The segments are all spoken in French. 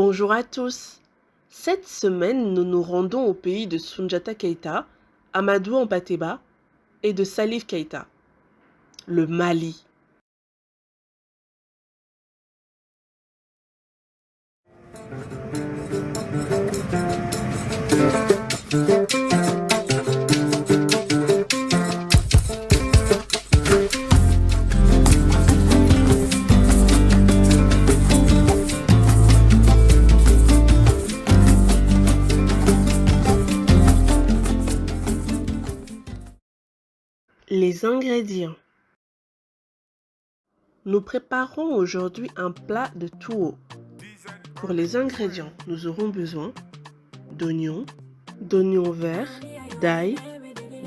Bonjour à tous. Cette semaine, nous nous rendons au pays de Soundiata Keïta, Amadou Ampateba et de Salif Keïta, le Mali. Les ingrédients. Nous préparons aujourd'hui un plat de tuo. Pour les ingrédients, nous aurons besoin d'oignons verts, d'ail,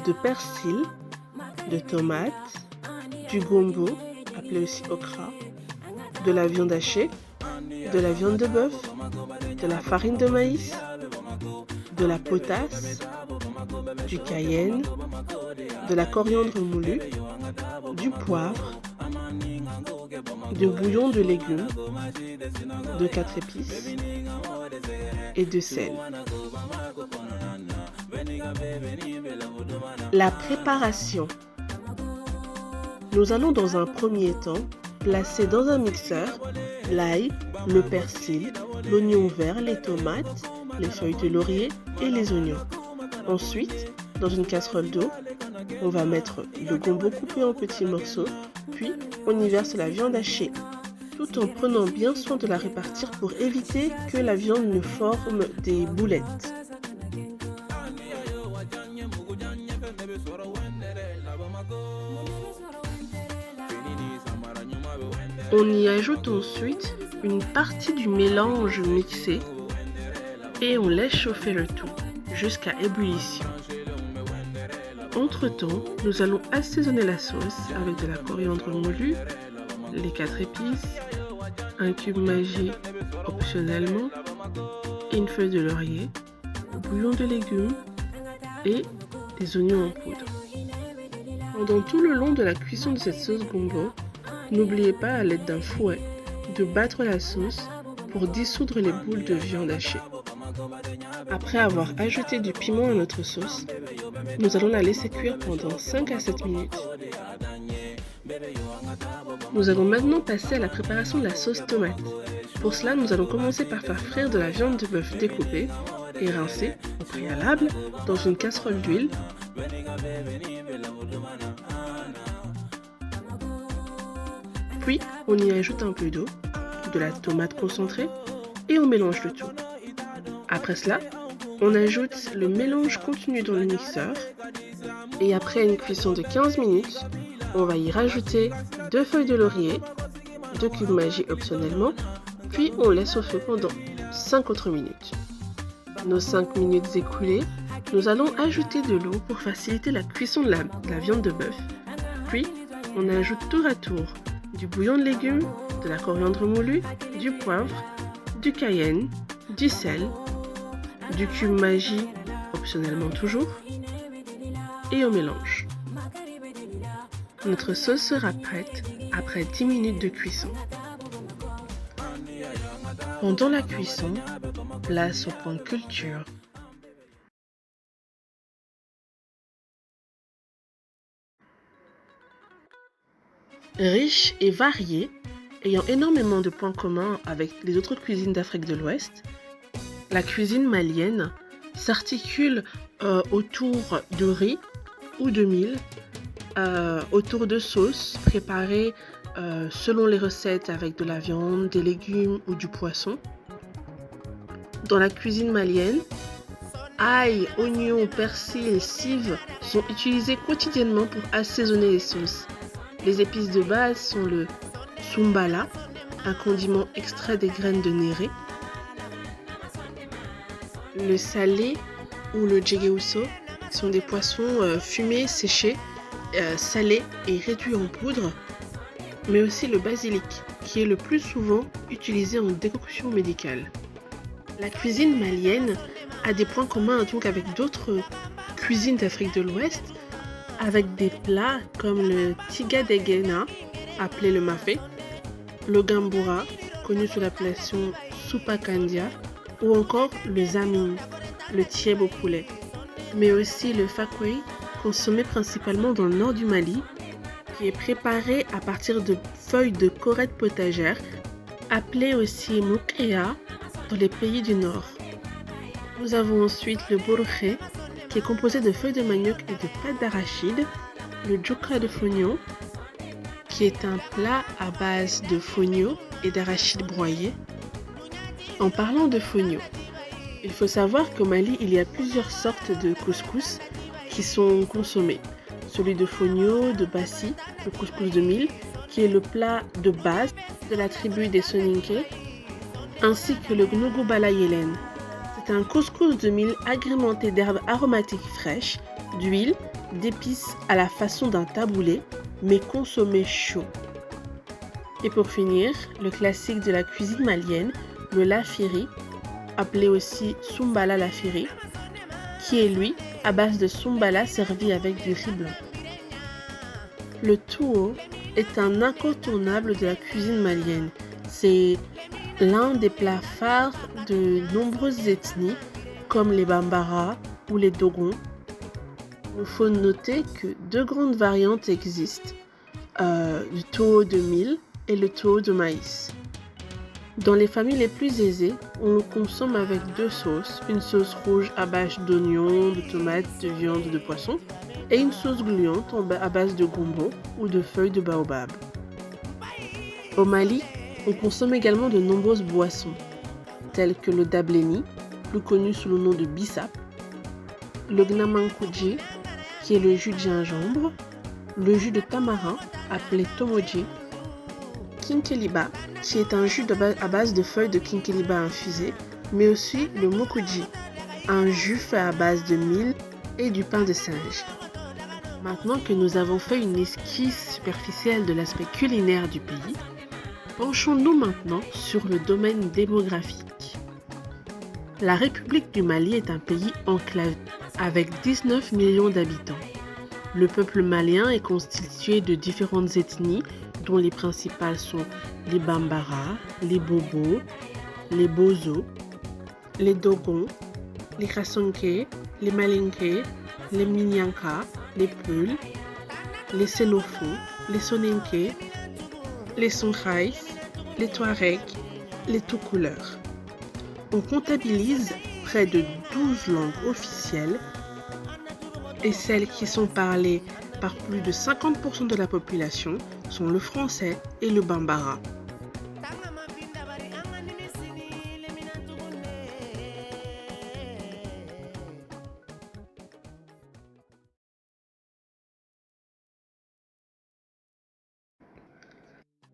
de persil, de tomates, du gombo, appelé aussi okra, de la viande hachée, de la viande de bœuf, de la farine de maïs, de la potasse, du cayenne, de la coriandre moulue, du poivre, du bouillon de légumes, de 4 épices et de sel. La préparation. Nous allons dans un premier temps placer dans un mixeur l'ail, le persil, l'oignon vert, les tomates, les feuilles de laurier et les oignons. Ensuite, dans une casserole d'eau, on va mettre le gombo coupé en petits morceaux, puis on y verse la viande hachée, tout en prenant bien soin de la répartir pour éviter que la viande ne forme des boulettes. On y ajoute ensuite une partie du mélange mixé et on laisse chauffer le tout jusqu'à ébullition. Entre-temps, nous allons assaisonner la sauce avec de la coriandre moulue, les 4 épices, un cube Maggi optionnellement, une feuille de laurier, bouillon de légumes et des oignons en poudre. Pendant tout le long de la cuisson de cette sauce gombo, n'oubliez pas à l'aide d'un fouet de battre la sauce pour dissoudre les boules de viande hachée. Après avoir ajouté du piment à notre sauce, nous allons la laisser cuire pendant 5 à 7 minutes. Nous allons maintenant passer à la préparation de la sauce tomate. Pour cela, nous allons commencer par faire frire de la viande de bœuf découpée et rincée au préalable dans une casserole d'huile. Puis, on y ajoute un peu d'eau, de la tomate concentrée et on mélange le tout. Après cela, on ajoute le mélange contenu dans le mixeur et après une cuisson de 15 minutes, on va y rajouter 2 feuilles de laurier, 2 cubes Maggi optionnellement, puis on laisse au feu pendant 5 autres minutes. Nos 5 minutes écoulées, nous allons ajouter de l'eau pour faciliter la cuisson de la viande de bœuf. Puis, on ajoute tour à tour du bouillon de légumes, de la coriandre moulue, du poivre, du cayenne, du sel, du cube Maggi, optionnellement toujours, et on mélange. Notre sauce sera prête après 10 minutes de cuisson. Pendant la cuisson, place au point culture. Riche et variée, ayant énormément de points communs avec les autres cuisines d'Afrique de l'Ouest, la cuisine malienne s'articule autour de riz ou de mil, autour de sauces préparées selon les recettes avec de la viande, des légumes ou du poisson. Dans la cuisine malienne, ail, oignons, persil, cives sont utilisés quotidiennement pour assaisonner les sauces. Les épices de base sont le soumbala, un condiment extrait des graines de néré, le salé ou le djegeusso sont des poissons fumés, séchés, salés et réduits en poudre, mais aussi le basilic, qui est le plus souvent utilisé en décoction médicale. La cuisine malienne a des points communs donc avec d'autres cuisines d'Afrique de l'Ouest, avec des plats comme le tiga degena, appelé le mafé, le gambura, connu sous l'appellation soupa kandia ou encore le zamin, le tieb au poulet, mais aussi le fakwei, consommé principalement dans le nord du Mali, qui est préparé à partir de feuilles de corette potagère, appelées aussi moukea dans les pays du nord. Nous avons ensuite le bourré, qui est composé de feuilles de manioc et de pâte d'arachide, le djoukra de fognon, qui est un plat à base de fognon et d'arachide broyé. En parlant de fognon, il faut savoir qu'au Mali, il y a plusieurs sortes de couscous qui sont consommés. Celui de fognon, de bassi, le couscous de mil, qui est le plat de base de la tribu des Soninké, ainsi que le gnougou balayelen. C'est un couscous de mil agrémenté d'herbes aromatiques fraîches, d'huile, d'épices à la façon d'un taboulé, mais consommé chaud. Et pour finir, le classique de la cuisine malienne, le lafiri, appelé aussi soumbala lafiri, qui est lui à base de soumbala servi avec du riz blanc. Le tuo est un incontournable de la cuisine malienne. C'est l'un des plats phares de nombreuses ethnies comme les Bambara ou les Dogons. Il faut noter que deux grandes variantes existent, du tuo de mil et le tuo de maïs. Dans les familles les plus aisées, on le consomme avec deux sauces, une sauce rouge à base d'oignons, de tomates, de viande, de poisson, et une sauce gluante à base de gombo ou de feuilles de baobab. Au Mali, on consomme également de nombreuses boissons, telles que le dableni, plus connu sous le nom de bissap, le gnamankoudji, qui est le jus de gingembre, le jus de tamarin, appelé tomoji, kinkeliba, qui est un jus à base de feuilles de kinkeliba infusées, mais aussi le mokoudji, un jus fait à base de mil et du pain de singe. Maintenant que nous avons fait une esquisse superficielle de l'aspect culinaire du pays, penchons-nous maintenant sur le domaine démographique. La République du Mali est un pays enclavé, avec 19 millions d'habitants. Le peuple malien est constitué de différentes ethnies, dont les principales sont les Bambara, les Bobo, les Bozo, les Dogons, les Kasonké, les Malinké, les Minyanka, les Peuls, les Sénofo, les Soninké, les Songhai, les Touaregs, les tout couleurs. On comptabilise près de 12 langues officielles et celles qui sont parlées par plus de 50% de la population sont le français et le bambara.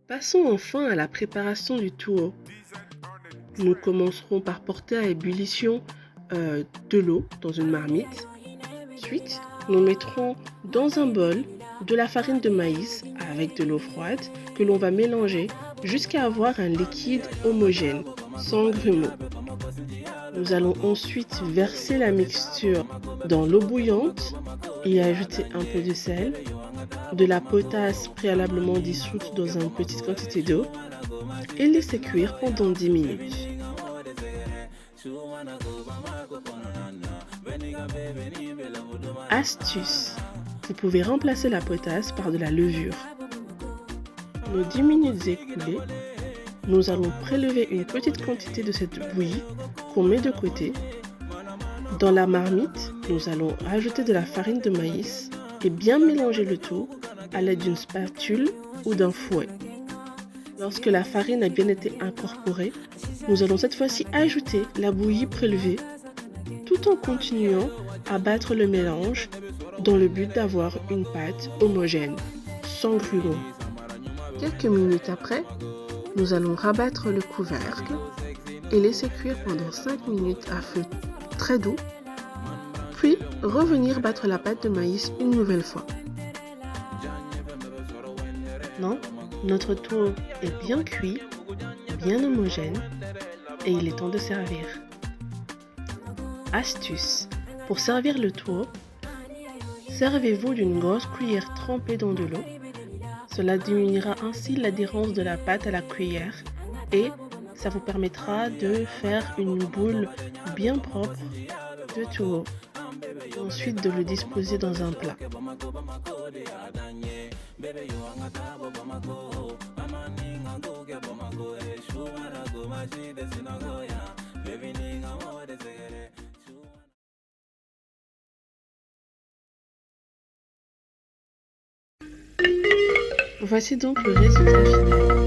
Passons enfin à la préparation du tuo. Nous commencerons par porter à ébullition de l'eau dans une marmite. Ensuite, nous mettrons dans un bol de la farine de maïs avec de l'eau froide que l'on va mélanger jusqu'à avoir un liquide homogène, sans grumeaux. Nous allons ensuite verser la mixture dans l'eau bouillante et ajouter un peu de sel, de la potasse préalablement dissoute dans une petite quantité d'eau et laisser cuire pendant 10 minutes. Astuce, vous pouvez remplacer la potasse par de la levure. Nos 10 minutes écoulées, nous allons prélever une petite quantité de cette bouillie qu'on met de côté. Dans la marmite, nous allons ajouter de la farine de maïs et bien mélanger le tout à l'aide d'une spatule ou d'un fouet. Lorsque la farine a bien été incorporée, nous allons cette fois-ci ajouter la bouillie prélevée tout en continuant à battre le mélange dans le but d'avoir une pâte homogène, sans grumeaux. Quelques minutes après, nous allons rabattre le couvercle et laisser cuire pendant 5 minutes à feu très doux, puis revenir battre la pâte de maïs une nouvelle fois. Maintenant, notre tuo est bien cuit, bien homogène et il est temps de servir. Astuce, pour servir le tuo, servez-vous d'une grosse cuillère trempée dans de l'eau. Cela diminuera ainsi l'adhérence de la pâte à la cuillère et Ça vous permettra de faire une boule bien propre de taureau. Ensuite, de le disposer dans un plat. Voici donc le résultat final.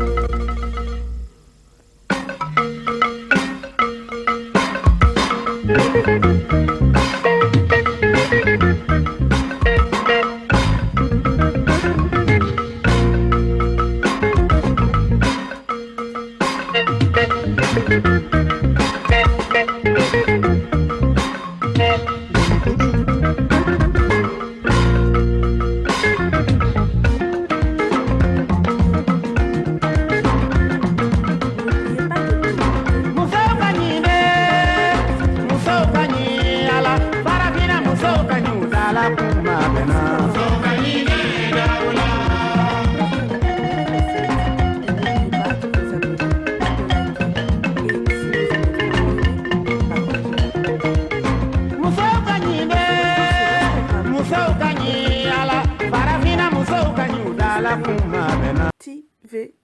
TV